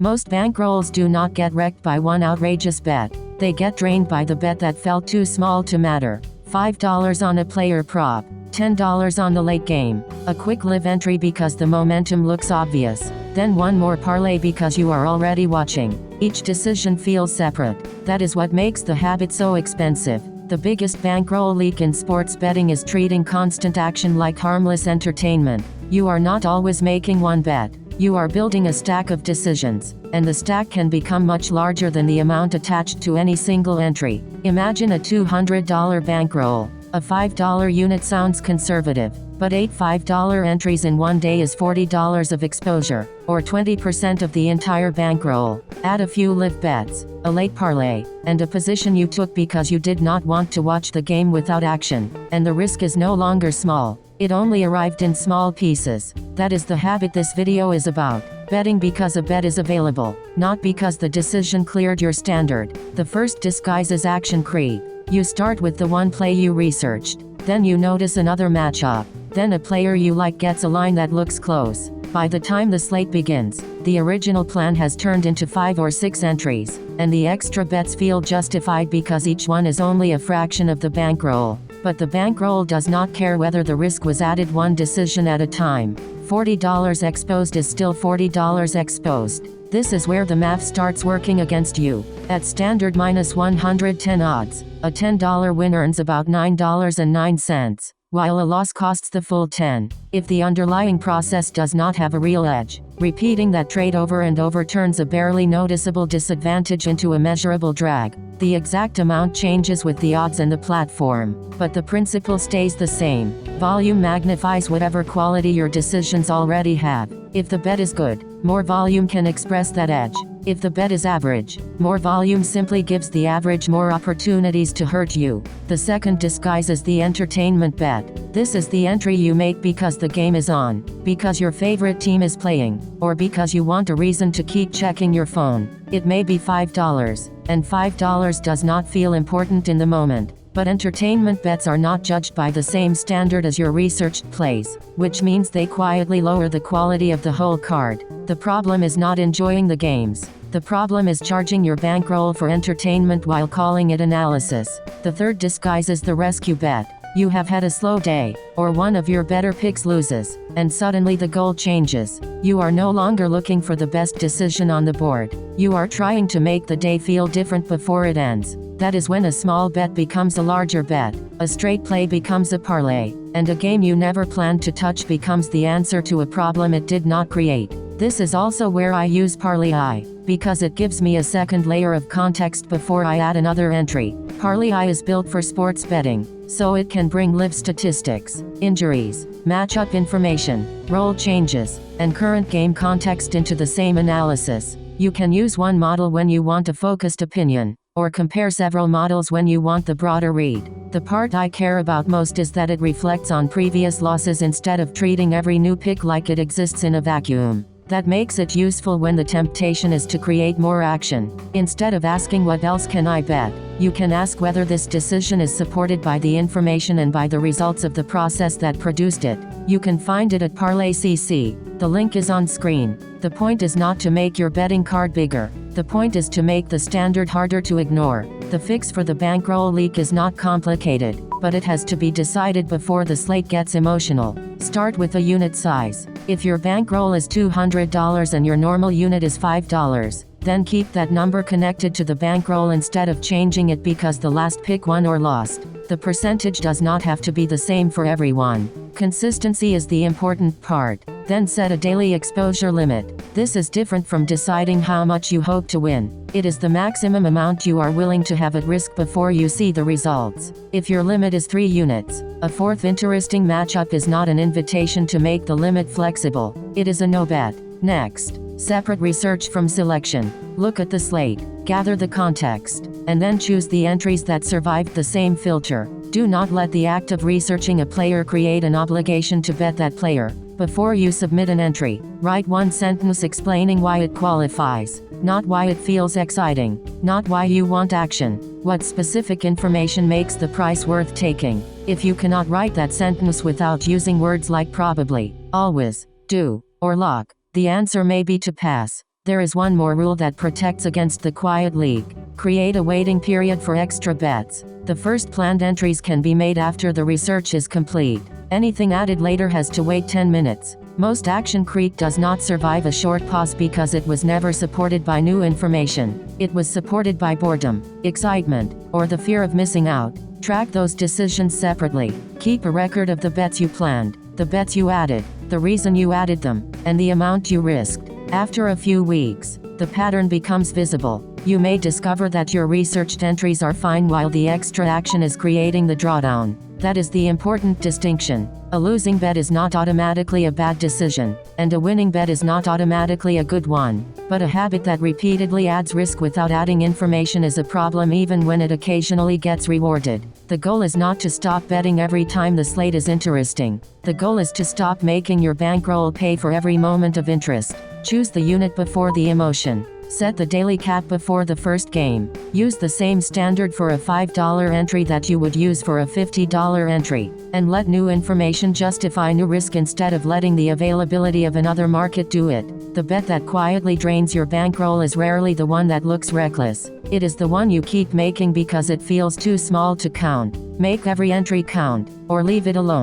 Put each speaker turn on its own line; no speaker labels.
Most bankrolls do not get wrecked by one outrageous bet. They get drained by the bet that felt too small to matter. $5 on a player prop, $10 on the late game, a quick live entry because the momentum looks obvious, then one more parlay because you are already watching. Each decision feels separate. That is what makes the habit so expensive. The biggest bankroll leak in sports betting is treating constant action like harmless entertainment. You are not always making one bet. You are building a stack of decisions, and the stack can become much larger than the amount attached to any single entry. Imagine a $200 bankroll. A $5 unit sounds conservative, but 8 $5 entries in one day is $40 of exposure, or 20% of the entire bankroll. Add a few live bets, a late parlay, and a position you took because you did not want to watch the game without action, and the risk is no longer small. It only arrived in small pieces. That is the habit this video is about. Betting because a bet is available, not because the decision cleared your standard. The first disguise is action creep. You start with the one play you researched. Then you notice another matchup. Then a player you like gets a line that looks close. By the time the slate begins, the original plan has turned into 5 or 6 entries, and the extra bets feel justified because each one is only a fraction of the bankroll. But the bankroll does not care whether the risk was added one decision at a time. $40 exposed is still $40 exposed. This is where the math starts working against you. At standard minus 110 odds, a $10 win earns about $9.09, while a loss costs the full 10. If the underlying process does not have a real edge, repeating that trade over and over turns a barely noticeable disadvantage into a measurable drag. The exact amount changes with the odds and the platform, but the principle stays the same. Volume magnifies whatever quality your decisions already have. If the bet is good, more volume can express that edge. If the bet is average, more volume simply gives the average more opportunities to hurt you. The second disguise is the entertainment bet. This is the entry you make because the game is on, because your favorite team is playing, or because you want a reason to keep checking your phone. It may be $5, and $5 does not feel important in the moment. But entertainment bets are not judged by the same standard as your researched plays, which means they quietly lower the quality of the whole card. The problem is not enjoying the games. The problem is charging your bankroll for entertainment while calling it analysis. The third disguise is the rescue bet. You have had a slow day, or one of your better picks loses, and suddenly the goal changes. You are no longer looking for the best decision on the board. You are trying to make the day feel different before it ends. That is when a small bet becomes a larger bet, a straight play becomes a parlay, and a game you never planned to touch becomes the answer to a problem it did not create. This is also where I use Parlay, because it gives me a second layer of context before I add another entry. Parlay is built for sports betting, so it can bring live statistics, injuries, matchup information, role changes, and current game context into the same analysis. You can use one model when you want a focused opinion, or compare several models when you want the broader read. The part I care about most is that it reflects on previous losses instead of treating every new pick like it exists in a vacuum. That makes it useful when the temptation is to create more action. Instead of asking what else can I bet, you can ask whether this decision is supported by the information and by the results of the process that produced it. You can find it at Parlay CC. The link is on screen. The point is not to make your betting card bigger. The point is to make the standard harder to ignore. The fix for the bankroll leak is not complicated, but it has to be decided before the slate gets emotional. Start with a unit size. If your bankroll is $200 and your normal unit is $5, then keep that number connected to the bankroll instead of changing it because the last pick won or lost. The percentage does not have to be the same for everyone. Consistency is the important part. Then set a daily exposure limit. This is different from deciding how much you hope to win. It is the maximum amount you are willing to have at risk before you see the results. If your limit is 3 units, a fourth interesting matchup is not an invitation to make the limit flexible. It is a no bet. Next, separate research from selection. Look at the slate, gather the context, and then choose the entries that survived the same filter. Do not let the act of researching a player create an obligation to bet that player. Before you submit an entry, write one sentence explaining why it qualifies, not why it feels exciting, not why you want action. What specific information makes the price worth taking? If you cannot write that sentence without using words like probably, always, do, or lock, the answer may be to pass. There is one more rule that protects against the quiet leak. Create a waiting period for extra bets. The first planned entries can be made after the research is complete. Anything added later has to wait 10 minutes. Most action creep does not survive a short pause because it was never supported by new information. It was supported by boredom, excitement, or the fear of missing out. Track those decisions separately. Keep a record of the bets you planned, the bets you added, the reason you added them, and the amount you risked. After a few weeks, the pattern becomes visible. You may discover that your researched entries are fine while the extra action is creating the drawdown. That is the important distinction. A losing bet is not automatically a bad decision, and a winning bet is not automatically a good one. But a habit that repeatedly adds risk without adding information is a problem even when it occasionally gets rewarded. The goal is not to stop betting every time the slate is interesting. The goal is to stop making your bankroll pay for every moment of interest. Choose the unit before the emotion. Set the daily cap before the first game. Use the same standard for a $5 entry that you would use for a $50 entry. And let new information justify new risk instead of letting the availability of another market do it. The bet that quietly drains your bankroll is rarely the one that looks reckless. It is the one you keep making because it feels too small to count. Make every entry count, or leave it alone.